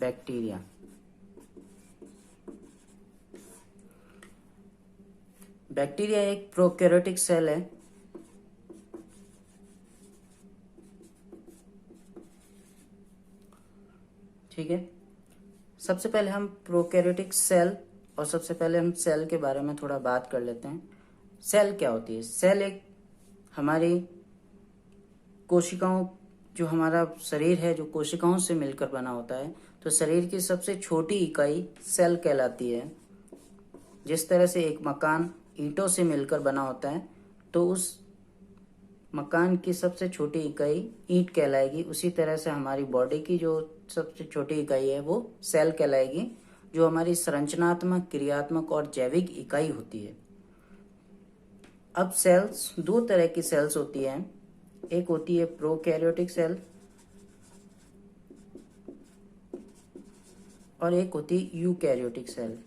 Bacteria. Bacteria एक prokaryotic cell है। ठीक है, सबसे पहले हम प्रोकैरियोटिक सेल और सबसे पहले हम सेल के बारे में थोड़ा बात कर लेते हैं। सेल क्या होती है? सेल एक हमारी कोशिकाओं, जो हमारा शरीर है जो कोशिकाओं से मिलकर बना होता है, तो शरीर की सबसे छोटी इकाई सेल कहलाती है। जिस तरह से एक मकान ईंटों से मिलकर बना होता है, तो उस मकान की सबसे छोटी इकाई ईंट कहलाएगी। उसी तरह से हमारी बॉडी की जो सबसे छोटी इकाई है वो सेल कहलाएगी, जो हमारी संरचनात्मक, क्रियात्मक और जैविक इकाई होती है। अब सेल्स, दो तरह की सेल्स होती हैं। एक होती है प्रोकैरियोटिक सेल और एक होती है यूकैरियोटिक सेल।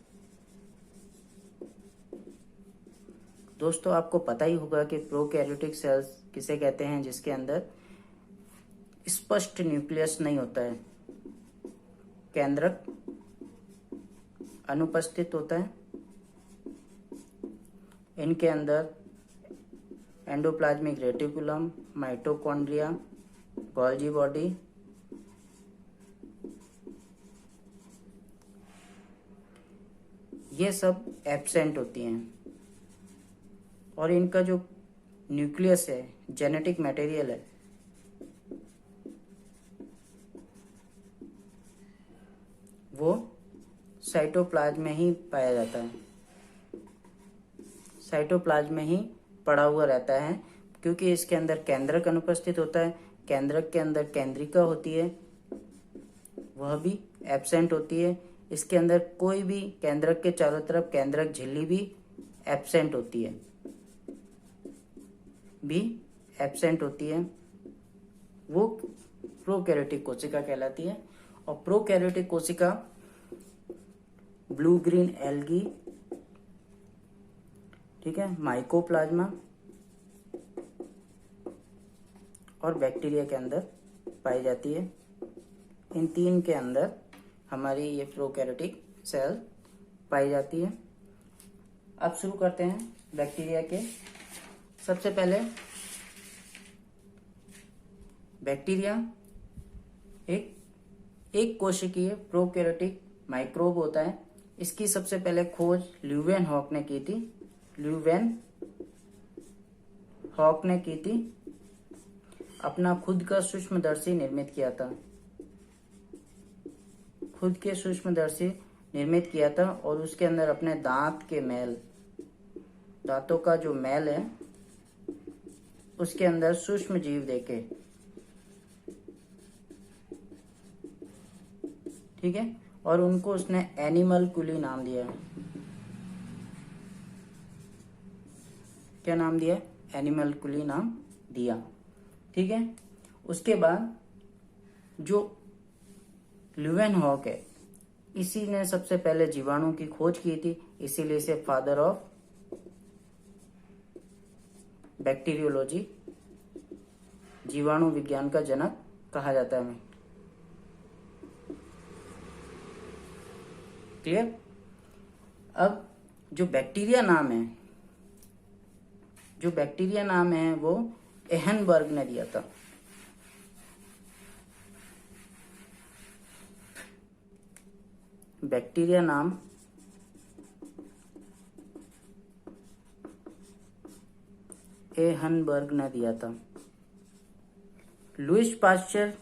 दोस्तों, आपको पता ही होगा कि प्रोकैरियोटिक सेल्स किसे कहते हैं, जिसके अंदर स्पष्ट न्यूक्लियस नहीं होता है, केंद्रक अनुपस्थित होता है। इनके अंदर endoplasmic reticulum, mitochondria, Golgi body, ये सब एब्सेंट होती हैं। और इनका जो न्यूक्लियस है, जेनेटिक मटेरियल है, वो साइटोप्लाज्म में ही पाया जाता है। साइटोप्लाज्म में ही पड़ा हुआ रहता है, क्योंकि इसके अंदर केंद्रक अनुपस्थित होता है। केंद्रक के अंदर केंद्रिका होती है, वह भी एब्सेंट होती है। इसके अंदर कोई भी, केंद्रक के चारों तरफ केंद्रक झिल्ली भी एब्सेंट होती है, वो प्रोकैरियोटिक कोशिका कहलाती है। और प्रोकैरियोटिक कोशिका ब्लू ग्रीन एल्गी, ठीक है, माइकोप्लाज्मा और बैक्टीरिया के अंदर पाई जाती है। इन तीन के अंदर हमारी ये प्रोकैरियोटिक सेल पाई जाती है। अब शुरू करते हैं बैक्टीरिया के। सबसे पहले बैक्टीरिया एक कोशिकीय प्रोकैरियोटिक माइक्रोब होता है। इसकी सबसे पहले खोज ल्यूवेनहॉक ने की थी। अपना खुद का सूक्ष्मदर्शी निर्मित किया था। और उसके अंदर अपने दांतों का जो मैल है, उसके अंदर सूक्ष्म जीव देखे, ठीक है, और उनको उसने एनिमलकुली नाम दिया। क्या नाम दिया? एनिमलकुली नाम दिया, ठीक है। उसके बाद जो ल्यूवेनहॉक है, इसी ने सबसे पहले जीवाणु की खोज की थी, इसीलिए इसे फादर ऑफ बैक्टीरियोलॉजी, जीवाणु विज्ञान का जनक कहा जाता है। क्लियर? अब जो बैक्टीरिया नाम है वो एहनबर्ग ने दिया था। बैक्टीरिया नाम एहनबर्ग ने दिया था। लुईस पाश्चर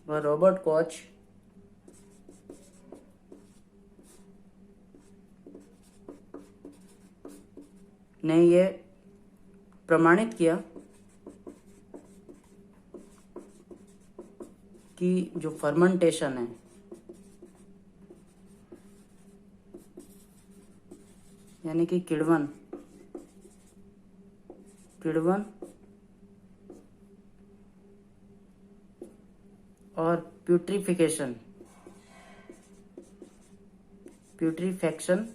व रॉबर्ट कॉच ने ये प्रमाणित किया कि जो फर्मेंटेशन है, यानी कि किण्वन और प्यूट्रीफैक्शन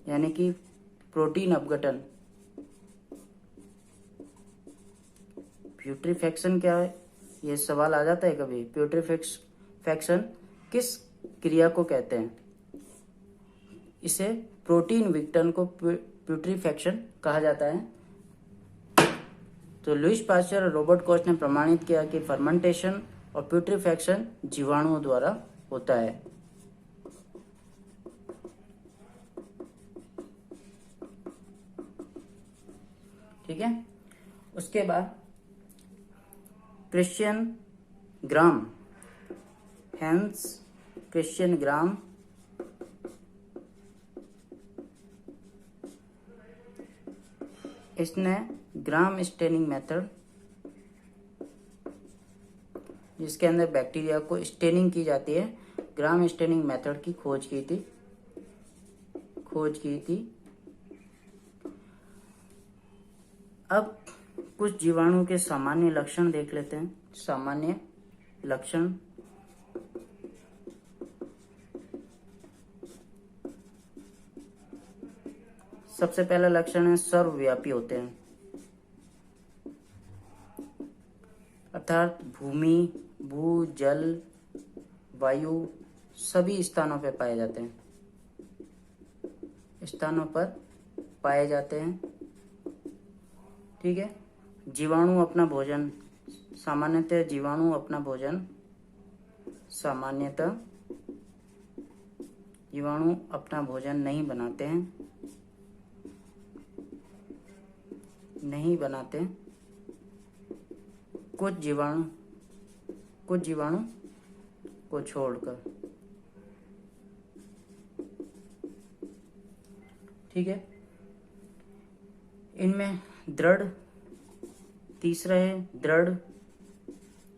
यानी कि प्रोटीन अपघटन, प्यूट्रीफैक्शन क्या है, ये सवाल आ जाता है कभी। प्यूट्रीफैक्शन किस क्रिया को कहते हैं? इसे प्रोटीन विघटन को प्यूट्रीफैक्शन कहा जाता है। तो लुईस पाश्चर और रॉबर्ट कोच ने प्रमाणित किया कि फर्मेंटेशन और प्यूट्रीफैक्शन जीवाणुओं द्वारा होता है। ठीक है। उसके बाद क्रिश्चियन ग्राम, हैंस क्रिश्चियन ग्राम इसने ग्राम स्टेनिंग मेथड, जिसके अंदर बैक्टीरिया को स्टेनिंग की जाती है, ग्राम स्टेनिंग मेथड की खोज की थी। अब कुछ जीवाणु के सामान्य लक्षण देख लेते हैं। सामान्य लक्षण, सबसे पहला लक्षण है सर्वव्यापी होते हैं, अर्थात भूमि, भू, जल, वायु सभी स्थानों पर पाए जाते हैं। ठीक है। जीवाणु अपना भोजन नहीं बनाते। कुछ जीवाणु को छोड़कर। ठीक है। इनमें तीसरा है दृढ़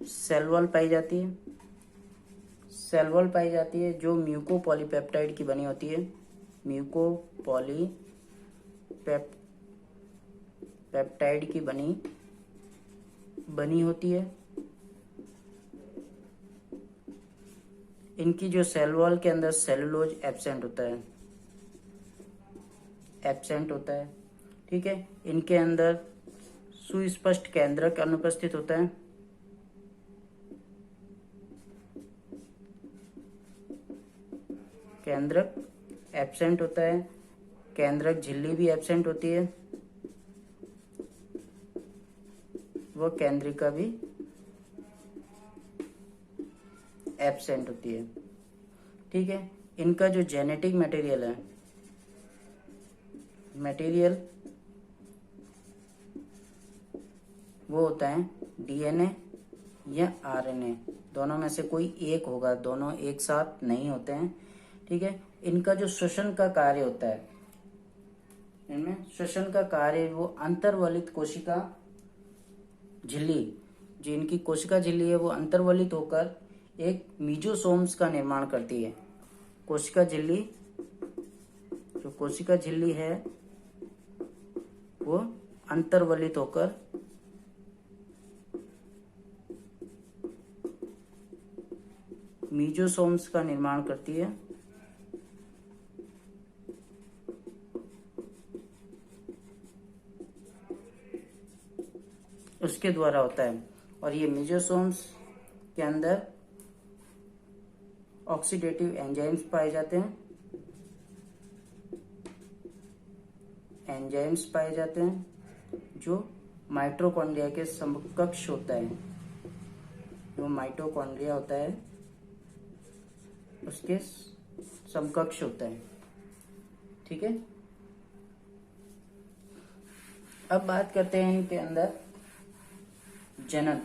सेल वॉल पाई जाती है, जो म्यूकोपॉलीपेप्टाइड की बनी होती है। म्यूकोपॉलीपेप्टाइड की बनी होती है। इनकी जो सेल वॉल के अंदर सेलुलोज एब्सेंट होता है। ठीक है। इनके अंदर सुस्पष्ट केंद्रक अनुपस्थित होता है। केंद्रक एब्सेंट होता है, केंद्रक झिल्ली भी एब्सेंट होती है, वह केंद्रिका भी एब्सेंट होती है। ठीक है। इनका जो जेनेटिक मटेरियल वो होता है डीएनए या आरएनए, दोनों में से कोई एक होगा, दोनों एक साथ नहीं होते हैं। ठीक है। इनका जो श्वसन का कार्य होता है, इनमें श्वसन का कार्य वो अंतर्वलित कोशिका झिल्ली, जो इनकी कोशिका झिल्ली है वो अंतर्वलित होकर एक मीजोसोम्स का निर्माण करती है। कोशिका झिल्ली है वो अंतर्वलित होकर मीजोसोम्स का निर्माण करती है। उसके द्वारा होता है। और ये मीजोसोम्स के अंदर ऑक्सीडेटिव एंजाइम्स पाए जाते हैं, जो माइटोकॉन्ड्रिया के समकक्ष होता है। जो माइटोकॉन्ड्रिया होता है उसके समकक्ष होता है। ठीक है। अब बात करते हैं इनके अंदर जनन।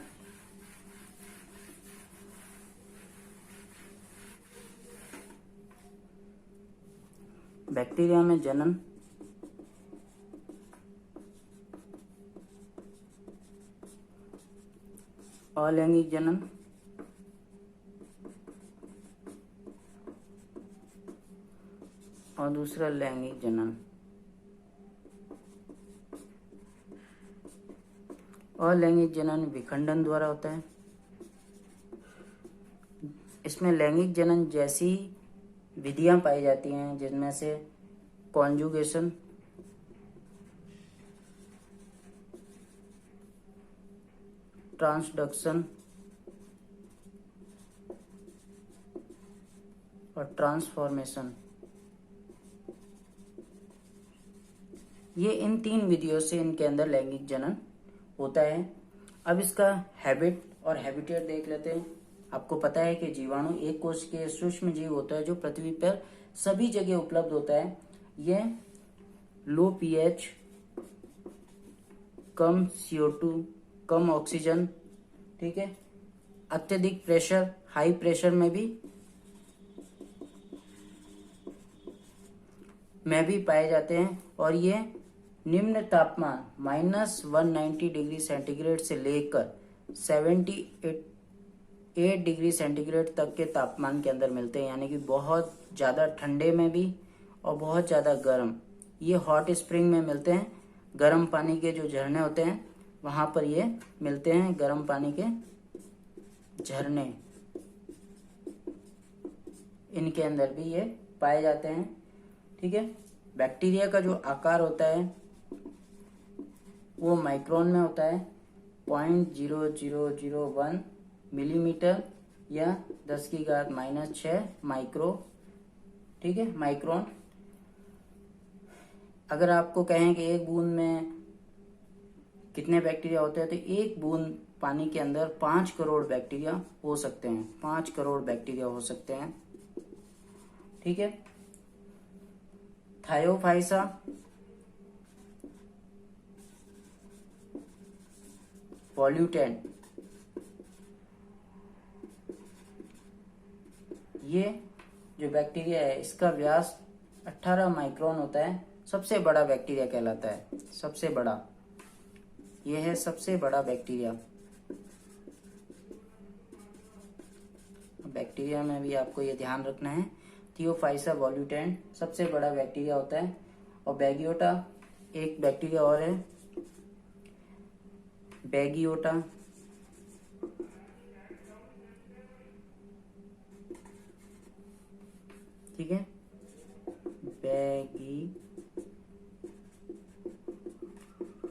बैक्टीरिया में जनन अलैंगिक जनन और दूसरा लैंगिक जनन। अलैंगिक जनन विखंडन द्वारा होता है। इसमें लैंगिक जनन जैसी विधियां पाई जाती हैं, जिनमें से कॉन्जुगेशन, ट्रांसडक्शन और ट्रांसफॉर्मेशन, ये इन 3 विधियों से इनके अंदर लैंगिक जनन होता है। अब इसका हैबिट और हैबिटेट देख लेते हैं। आपको पता है कि जीवाणु एक कोश के सूक्ष्म जीव होता है जो पृथ्वी पर सभी जगह उपलब्ध होता है। यह लो पीएच, कम CO2, कम ऑक्सीजन, ठीक है, अत्यधिक प्रेशर, हाई प्रेशर में भी पाए जाते हैं। और ये निम्न तापमान -190 डिग्री सेंटीग्रेड से लेकर 78 डिग्री सेंटीग्रेड तक के तापमान के अंदर मिलते हैं, यानी कि बहुत ज़्यादा ठंडे में भी और बहुत ज़्यादा गर्म। ये हॉट स्प्रिंग में मिलते हैं, गर्म पानी के जो झरने होते हैं वहाँ पर ये मिलते हैं, गर्म पानी के झरने, इनके अंदर भी ये पाए जाते हैं, ठीक है। बैक्टीरिया का जो आकार होता है वो माइक्रोन में होता है, 0.0001 मिलीमीटर या 10⁻⁻6 माइक्रो, ठीक है, माइक्रोन। अगर आपको कहें कि एक बूंद में कितने बैक्टीरिया होते हैं, तो एक बूंद पानी के अंदर 5 करोड़ बैक्टीरिया हो सकते हैं, 5 करोड़ बैक्टीरिया हो सकते हैं, ठीक है। थायोफाइसा, पॉल्यूटेंट, ये जो बैक्टीरिया है इसका व्यास 18 माइक्रोन होता है, सबसे बड़ा बैक्टीरिया कहलाता है, सबसे बड़ा, यह है सबसे बड़ा बैक्टीरिया। बैक्टीरिया में भी आपको ये ध्यान रखना है, थियोफाइसा वॉल्यूटेंट सबसे बड़ा बैक्टीरिया होता है। और बैगियोटा एक बैक्टीरिया और है, बैगियोटा, ठीक है,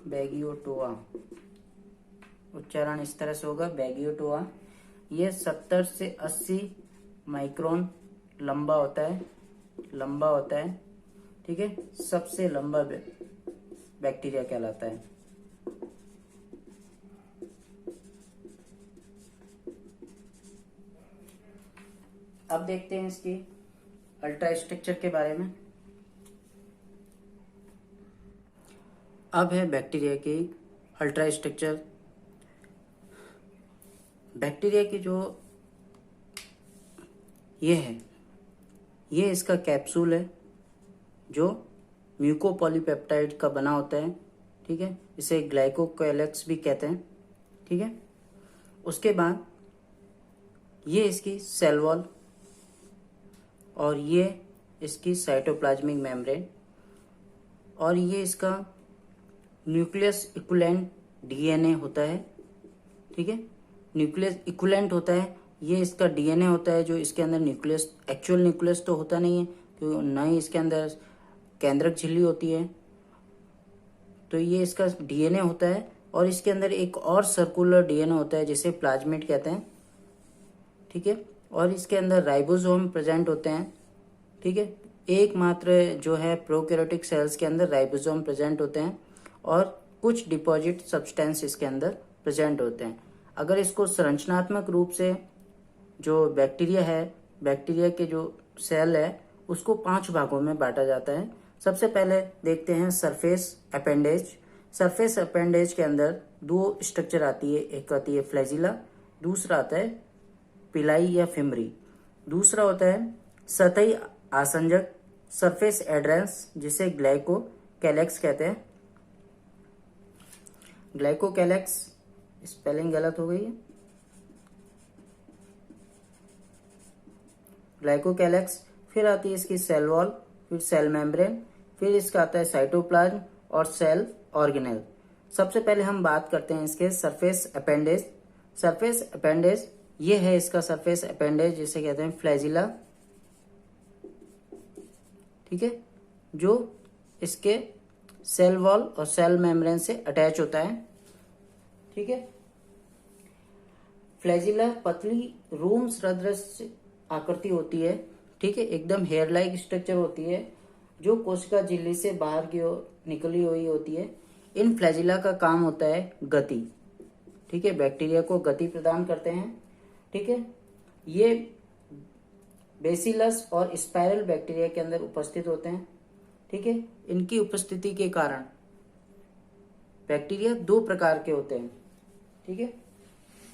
बैगियोटोआ, उच्चारण इस तरह से होगा, बैगियोटोआ। ये 70 से 80 माइक्रोन लंबा होता है, ठीक है, सबसे लंबा बैक्टीरिया कहलाता है। अब देखते हैं इसकी अल्ट्रा स्ट्रक्चर के बारे में। अब है बैक्टीरिया की अल्ट्रा स्ट्रक्चर। बैक्टीरिया की जो ये है, ये इसका कैप्सूल है जो म्यूकोपॉलीपेप्टाइड का बना होता है, ठीक है, इसे ग्लाइकोकैलेक्स भी कहते हैं, ठीक है। उसके बाद ये इसकी सेल वॉल और ये इसकी साइटोप्लाज्मिक मेम्ब्रेन और ये इसका न्यूक्लियस इक्विवेलेंट DNA होता है, ठीक है, न्यूक्लियस इक्विवेलेंट होता है, ये इसका DNA होता है जो इसके अंदर न्यूक्लियस, एक्चुअल न्यूक्लियस तो होता नहीं है, तो न ही इसके अंदर केंद्रक झिल्ली होती है, तो ये इसका DNA होता है। और इसके अंदर एक और सर्कुलर DNA होता है जिसे प्लाज्मिड कहते हैं, ठीक है। और इसके अंदर राइबोसोम प्रेजेंट होते हैं, ठीक है, एकमात्र जो है प्रोकैरियोटिक सेल्स के अंदर राइबोसोम प्रेजेंट होते हैं और कुछ डिपॉजिट सब्सटेंस इसके अंदर प्रेजेंट होते हैं। अगर इसको संरचनात्मक रूप से जो बैक्टीरिया है, बैक्टीरिया के जो सेल है उसको 5 भागों में बांटा जाता है। सबसे पहले देखते हैं सरफेस अपेंडेज। सरफेस अपेंडेज के अंदर 2 स्ट्रक्चर आती है, एक आती है फ्लैजिला, दूसरा आता है पिलाई या फिमरी, दूसरा होता है सतही आसंजक सरफेस एड्रेंस जिसे ग्लाइकोकैलेक्स कहते हैं। ग्लाइकोकैलेक्स, स्पेलिंग गलत हो गई है, ग्लाइकोकैलेक्स। फिर आती है इसकी सेल वॉल, फिर सेल मेम्ब्रेन, फिर इसका आता है साइटोप्लाज्म और सेल ऑर्गेनेल। सबसे पहले हम बात करते हैं इसके सरफेस अपेंडेज। सरफेस अपेंडेज ये है इसका सरफेस अपेंडेज जिसे कहते हैं फ्लैजिला, ठीक है, जो इसके सेल वॉल और सेल मेम्ब्रेन से अटैच होता है, ठीक है। फ्लैजिला पतली रोम सदृश आकृति होती है, ठीक है, एकदम हेयर लाइक स्ट्रक्चर होती है, जो कोशिका झिल्ली से बाहर की ओर निकली हुई होती है। इन फ्लैजिला का काम होता है गति, ठीक है, बैक्टीरिया को गति प्रदान करते हैं, ठीक है। ये बेसिलस और स्पाइरल बैक्टीरिया के अंदर उपस्थित होते हैं, ठीक है। इनकी उपस्थिति के कारण बैक्टीरिया दो प्रकार के होते हैं, ठीक है,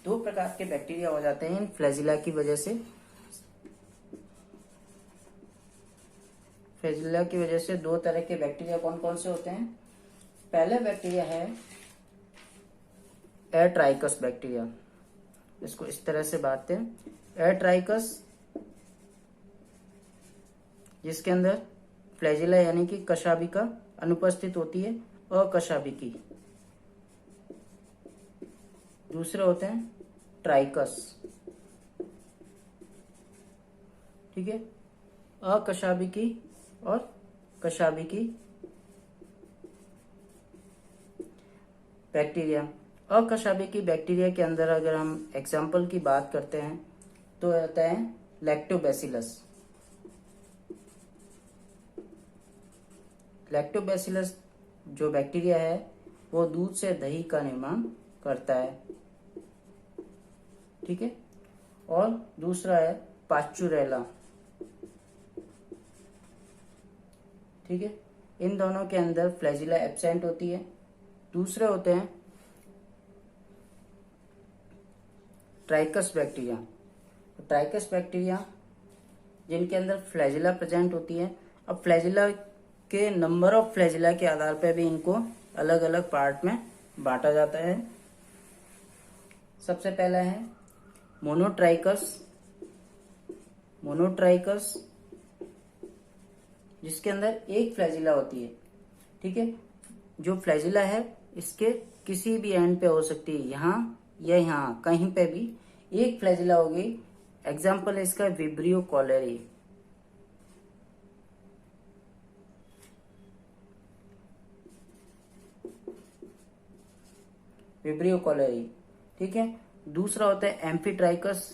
दो प्रकार के बैक्टीरिया हो जाते हैं इन फ्लैजिला की वजह से। फ्लैजिला की वजह से दो तरह के बैक्टीरिया कौन कौन से होते हैं? पहला बैक्टीरिया है एट्राइकस बैक्टीरिया, इसको इस तरह से बांटते हैं। एट्राइकस, जिसके अंदर फ्लैजिला यानी कि कशाभिका अनुपस्थित होती है, अकशाभिकी। दूसरे होते हैं ट्राइकस, ठीक है, अकशाभिकी और कशाभिकी बैक्टीरिया। अकशाभिकी बैक्टीरिया के अंदर अगर हम एग्जाम्पल की बात करते हैं तो होता है लैक्टोबैसिलस। लैक्टोबैसिलस जो बैक्टीरिया है वो दूध से दही का निर्माण करता है, ठीक है। और दूसरा है पास्चुरेला, ठीक है। इन दोनों के अंदर फ्लैजिला एब्सेंट होती है। दूसरे होते हैं ट्राइकस बैक्टीरिया। ट्राइकस बैक्टीरिया जिनके अंदर फ्लैजिला प्रेजेंट होती है। अब फ्लैजिला के नंबर ऑफ फ्लैजिला के आधार पर भी इनको अलग अलग पार्ट में बांटा जाता है। सबसे पहला है मोनोट्राइकस। मोनोट्राइकस जिसके अंदर एक फ्लैजिला होती है, ठीक है। जो फ्लैजिला है इसके किसी भी एंड पे हो सकती है, यहाँ या यहाँ कहीं पे भी एक फ्लैजिला होगी। एग्जाम्पल है इसका विब्रियो कॉलेरी। विब्रियो कॉलेरी, ठीक है। दूसरा होता है एम्फीट्राइकस।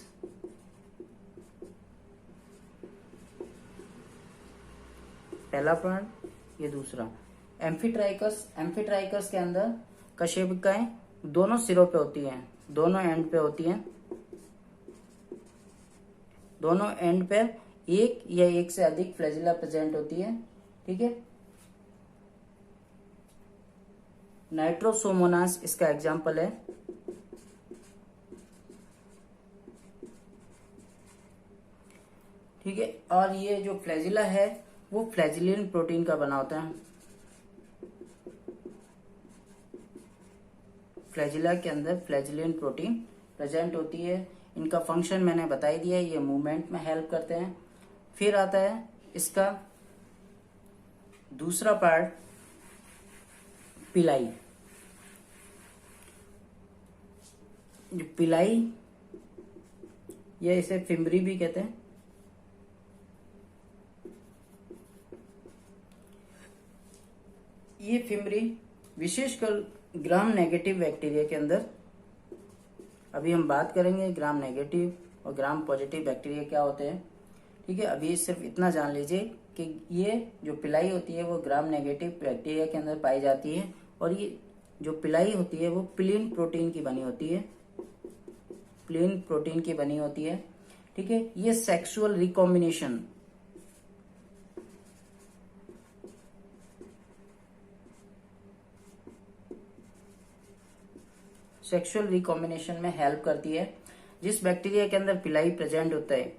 पहला पॉइंट, ये दूसरा एम्फीट्राइकस। एम्फीट्राइकस के अंदर कशेबिकाएं दोनों सिरों पे होती हैं, दोनों एंड पे होती हैं। दोनों एंड पे एक या एक से अधिक फ्लैजिला प्रेजेंट होती है, ठीक है। नाइट्रोसोमोनास इसका एग्जाम्पल है। ठीक है। और ये जो फ्लैजिला है वो फ्लैजिलिन प्रोटीन का बना होता है। फ्लैजिला के अंदर फ्लैजिलिन प्रोटीन प्रेजेंट होती है। इनका फंक्शन मैंने बता ही दिया, ये मूवमेंट में हेल्प करते हैं। फिर आता है इसका दूसरा पार्ट, पिलाई। जो पिलाई, ये इसे फिम्बरी भी कहते हैं। ये फिम्बरी विशेषकर ग्राम नेगेटिव बैक्टीरिया के अंदर, अभी हम बात करेंगे ग्राम नेगेटिव और ग्राम पॉजिटिव बैक्टीरिया क्या होते हैं, ठीक है। अभी सिर्फ इतना जान लीजिए कि ये जो पिलाई होती है वो ग्राम नेगेटिव बैक्टीरिया के अंदर पाई जाती है, और ये जो पिलाई होती है वो प्लिन प्रोटीन की बनी होती है। प्लिन प्रोटीन की बनी होती है, ठीक है। ये सेक्सुअल रिकॉम्बिनेशन, सेक्सुअल रिकॉम्बिनेशन में हेल्प करती है। जिस बैक्टीरिया के अंदर पिलाई प्रेजेंट होता है,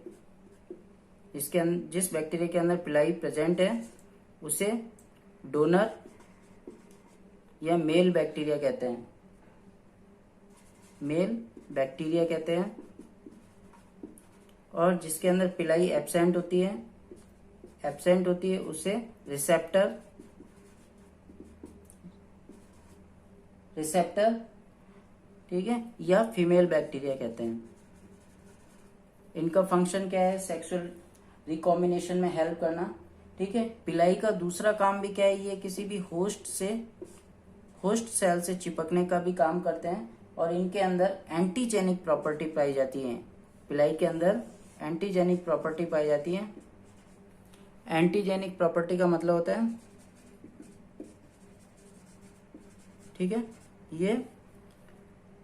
जिस बैक्टीरिया के अंदर पिलाई प्रेजेंट है उसे डोनर या मेल बैक्टीरिया कहते हैं। मेल बैक्टीरिया कहते हैं। और जिसके अंदर पिलाई एब्सेंट होती है उसे रिसेप्टर ठीक है, या फीमेल बैक्टीरिया कहते हैं। इनका फंक्शन क्या है? सेक्सुअल रिकॉम्बिनेशन में हेल्प करना, ठीक है। पिलाई का दूसरा काम भी क्या है? ये किसी भी होस्ट सेल से चिपकने का भी काम करते हैं, और इनके अंदर एंटीजेनिक प्रॉपर्टी पाई जाती है। पिलाई के अंदर एंटीजेनिक प्रॉपर्टी पाई जाती है। एंटीजेनिक प्रॉपर्टी का मतलब होता है, ठीक है, ये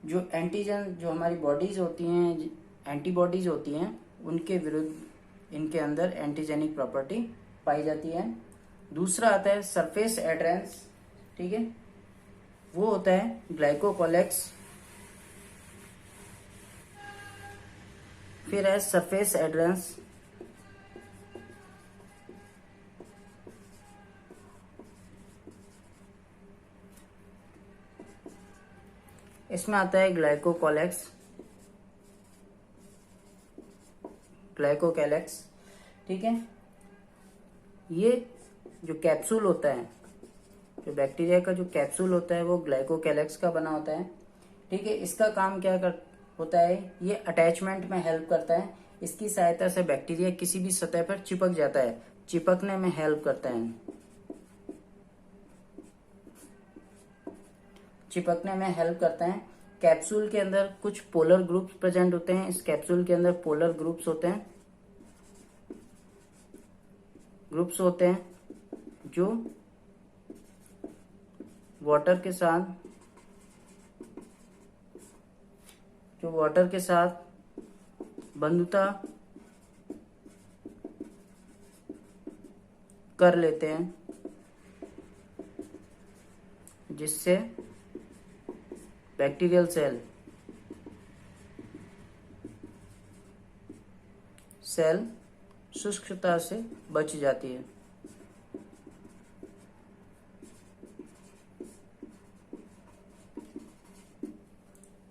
जो एंटीजन, जो हमारी बॉडीज होती हैं, एंटीबॉडीज होती हैं, उनके विरुद्ध इनके अंदर एंटीजेनिक प्रॉपर्टी पाई जाती है। दूसरा आता है सरफेस एड्रेंस, ठीक है, वो होता है ग्लाइकोकोलेक्स। फिर है सरफेस एड्रेंस, इसमें आता है ग्लाइकोकोलेक्स, ग्लाइकोकैलेक्स, ठीक है। ये जो कैप्सूल होता है, जो बैक्टीरिया का जो कैप्सूल होता है वो ग्लाइकोकैलेक्स का बना होता है, ठीक है। इसका काम क्या होता है, ये अटैचमेंट में हेल्प करता है। इसकी सहायता से बैक्टीरिया किसी भी सतह पर चिपक जाता है, चिपकने में हेल्प करता है, चिपकने में हेल्प करता है। कैप्सूल के अंदर कुछ पोलर ग्रुप्स प्रेजेंट होते हैं। इस कैप्सूल के अंदर पोलर ग्रुप्स होते हैं, जो वाटर के साथ बंधुता कर लेते हैं, जिससे बैक्टीरियल सेल शुष्कता से बच जाती है।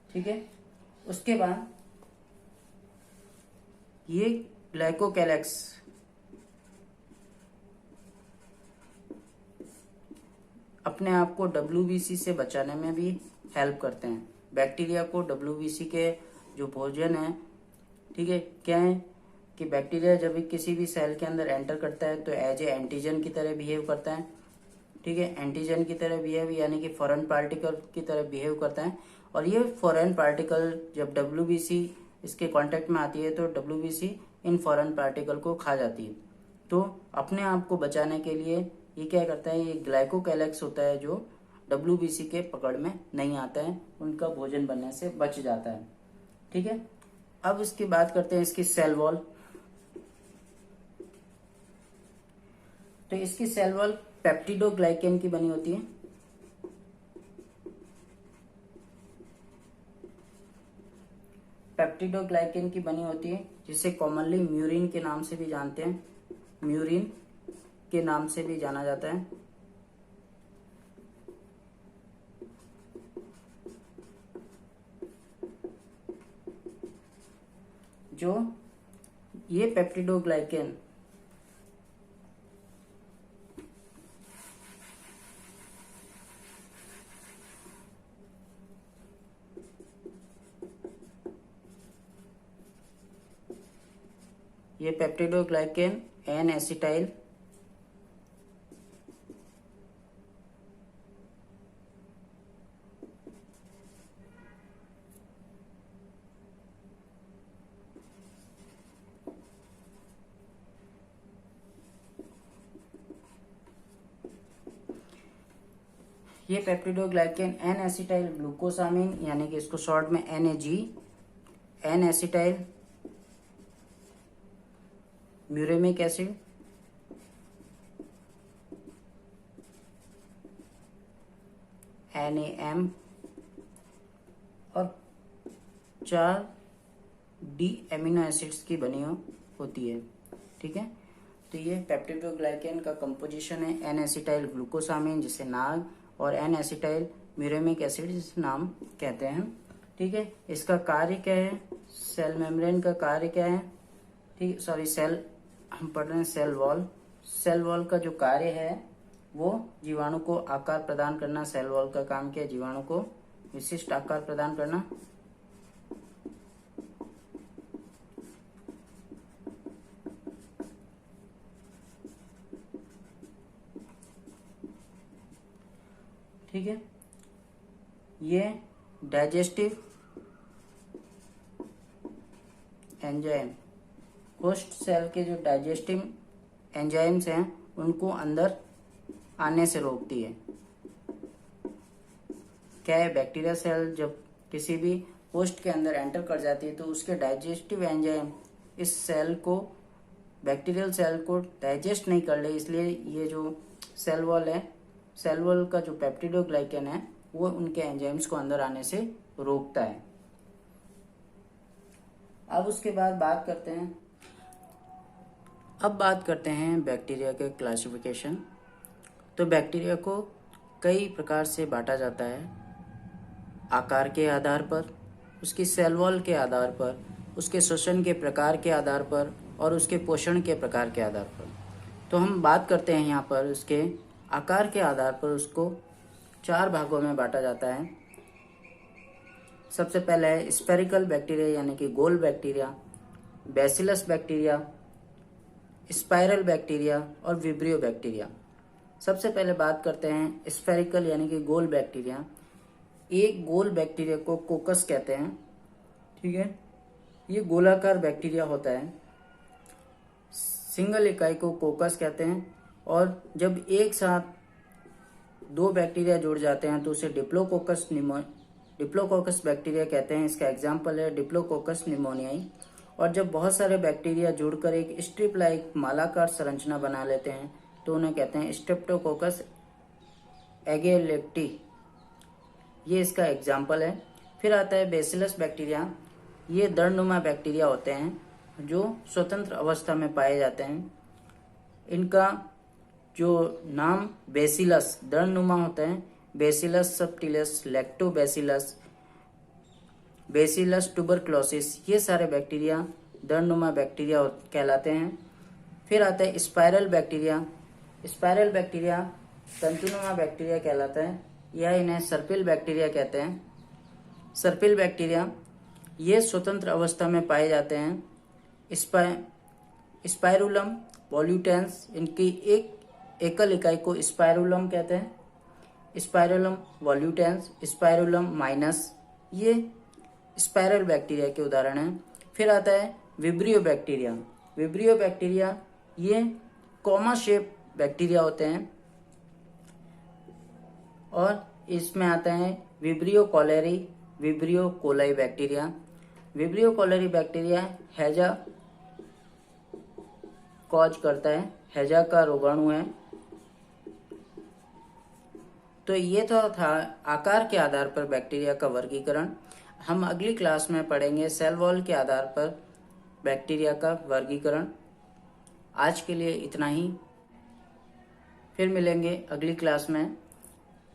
ठीक है, उसके बाद ये ग्लाइकोकैलेक्स अपने आप को WBC से बचाने में भी हेल्प करते हैं। बैक्टीरिया को WBC के जो भोजन है, ठीक है, क्या है कि बैक्टीरिया जब भी किसी भी सेल के अंदर एंटर करता है तो एज ए एंटीजन की तरह बिहेव करता है, ठीक है, एंटीजन की तरह बिहेव यानी कि फॉरेन पार्टिकल की तरह बिहेव करता है। और ये फॉरेन पार्टिकल जब WBC इसके कांटेक्ट में आती है तो WBC इन फॉरेन पार्टिकल को खा जाती है। तो अपने आप को बचाने के लिए ये क्या करता है, ये ग्लाइकोकैलेक्स होता है जो WBC के पकड़ में नहीं आता है, उनका भोजन बनने से बच जाता है। ठीक है, अब इसकी बात करते हैं इसकी सेल वॉल। तो इसकी सेल वॉल पेप्टिडोग्लाइकेन की बनी होती है। पेप्टिडोग्लाइकेन की बनी होती है, जिसे कॉमनली म्यूरिन के नाम से भी जानते हैं, म्यूरिन के नाम से भी जाना जाता है। जो ये पेप्टिडोग्लाइकेन ये पेप्टिडोग्लाइकेन एन एसिटाइल ये पेप्टिडोग्लाइकेन एन एसिटाइल ग्लूकोसामिन यानी कि इसको शॉर्ट में NAG, N acetyl muramic acid, NAM और 4 D एमिनो एसिड्स की बनी होती है। ठीक है, तो ये पेप्टिडोग्लाइकेन का कंपोजिशन है एन एसिटाइल ग्लूकोसामिन जिसे नाग और एन एसिटाइल म्यूरेमिक एसिड जिसे नाम कहते हैं। ठीक है, इसका कार्य क्या है, सेल मेम्ब्रेन का कार्य क्या है, ठीक, सॉरी सेल, हम पढ़ रहे हैं सेल वॉल। सेल वॉल का जो कार्य है वो जीवाणु को आकार प्रदान करना। सेल वॉल का काम क्या है, जीवाणु को विशिष्ट आकार प्रदान करना। ठीक है, ये डाइजेस्टिव एंजाइम, होस्ट सेल के जो डाइजेस्टिव एंजाइम्स हैं उनको अंदर आने से रोकती है। क्या है, बैक्टीरिया सेल जब किसी भी होस्ट के अंदर एंटर कर जाती है तो उसके डाइजेस्टिव एंजाइम इस सेल को, बैक्टीरियल सेल को डाइजेस्ट नहीं कर ले, इसलिए ये जो सेल वॉल है, सेल वॉल का जो पेप्टिडोग्लाइकन है वो उनके एंजाइम्स को अंदर आने से रोकता है। अब उसके बाद बात करते हैं बैक्टीरिया के क्लासिफिकेशन। तो बैक्टीरिया को कई प्रकार से बांटा जाता है, आकार के आधार पर, उसकी सेल वॉल के आधार पर, उसके श्वसन के प्रकार के आधार पर और उसके पोषण के प्रकार के आधार पर। तो हम बात करते हैं यहाँ पर उसके आकार के आधार पर उसको 4 भागों में बांटा जाता है। सबसे पहले है स्फेरिकल बैक्टीरिया यानी कि गोल bacteria, bacillus bacteria, spiral bacteria और विब्रियो बैक्टीरिया। सबसे पहले बात करते हैं स्फेरिकल यानी कि गोल बैक्टीरिया। एक गोल बैक्टीरिया को कोकस कहते हैं, ठीक है। ये गोलाकार बैक्टीरिया होता है, सिंगल इकाई को कोकस कहते हैं। और जब एक साथ 2 बैक्टीरिया जुड़ जाते हैं तो उसे डिप्लोकोकस बैक्टीरिया कहते हैं। इसका एग्जाम्पल है डिप्लोकोकस निमोनियाई। और जब बहुत सारे बैक्टीरिया जुड़कर एक स्ट्रिप लाइक मालाकार संरचना बना लेते हैं तो उन्हें कहते हैं स्ट्रेप्टोकोकस एगेलेक्टी, ये इसका एग्जाम्पल है। फिर आता है बेसिलस बैक्टीरिया। ये दड़नुमा बैक्टीरिया होते हैं जो स्वतंत्र अवस्था में पाए जाते हैं। इनका जो नाम बेसिलस दड़नुमा होता है, बेसिलस सबटिलस, लैक्टोबैसिलस, बेसिलस ट्यूबरक्लोसिस, ये सारे बैक्टीरिया दड़नुमा बैक्टीरिया कहलाते हैं। फिर आता है स्पाइरल बैक्टीरिया। स्पाइरल बैक्टीरिया तंतुनुमा बैक्टीरिया कहलाता है या इन्हें सर्पिल बैक्टीरिया कहते हैं। सर्पिल बैक्टीरिया ये स्वतंत्र अवस्था में पाए जाते हैं। स्पाइरुलम वॉल्यूटेंस, इनकी एक एकल इकाई को स्पाइरुलम कहते हैं। स्पाइरुलम वॉल्यूटेंस, स्पाइरुलम माइनस, ये स्पाइरल बैक्टीरिया के उदाहरण हैं। फिर आता है विब्रियो बैक्टीरिया। विब्रियो बैक्टीरिया ये कॉमा शेप बैक्टीरिया होते हैं। और इसमें आते हैं vibrio cholerae, vibrio coli bacteria. Vibrio cholerae bacteria हैजा कॉज करता है, हैजा का रोगाणु है। तो ये तो था आकार के आधार पर बैक्टीरिया का वर्गीकरण। हम अगली क्लास में पढ़ेंगे सेल वॉल के आधार पर बैक्टीरिया का वर्गीकरण। आज के लिए इतना ही, फिर मिलेंगे अगली क्लास में।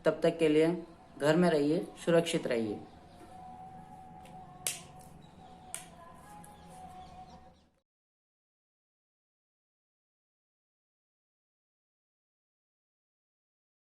तब तक के लिए घर में रहिए, सुरक्षित रहिए।